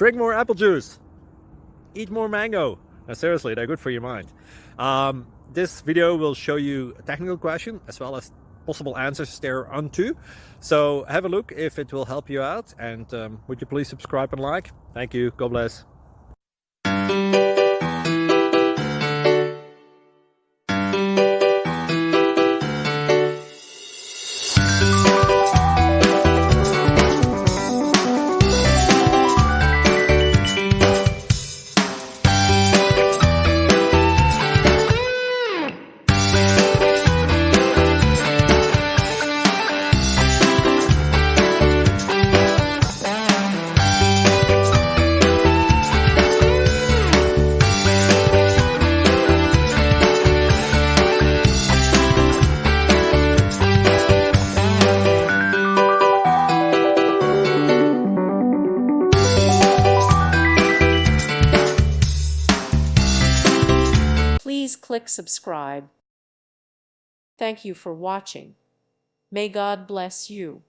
Drink more apple juice. Eat more mango. No, seriously, they're good for your mind. This video will show you a technical question as well as possible answers thereunto. So have a look if it will help you out, and would you please subscribe and like? Thank you. God bless. Please click subscribe. Thank you for watching. May God bless you.